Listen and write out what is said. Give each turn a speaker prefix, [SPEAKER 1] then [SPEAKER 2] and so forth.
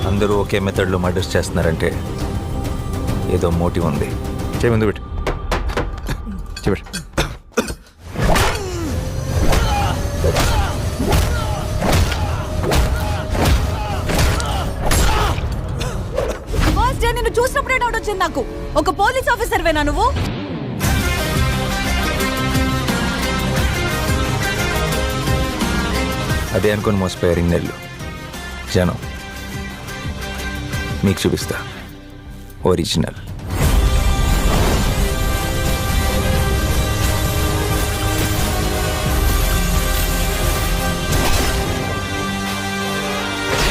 [SPEAKER 1] అందరూ ఒకే మెథడ్లో మర్డర్స్ చేస్తున్నారంటే ఏదో మోటివ్ ఉంది. చేయమంది బిట్ చెప్పండి.
[SPEAKER 2] ఫస్ట్ డే నిన్ను చూసినప్పుడే డౌట్ వచ్చింది నాకు. ఒక పోలీస్ ఆఫీసర్ వేనా నువ్వు?
[SPEAKER 1] అదే అనుకుని మోసపోయారు నెల్లు జనం. మీకు చూపిస్తా ఒరిజినల్.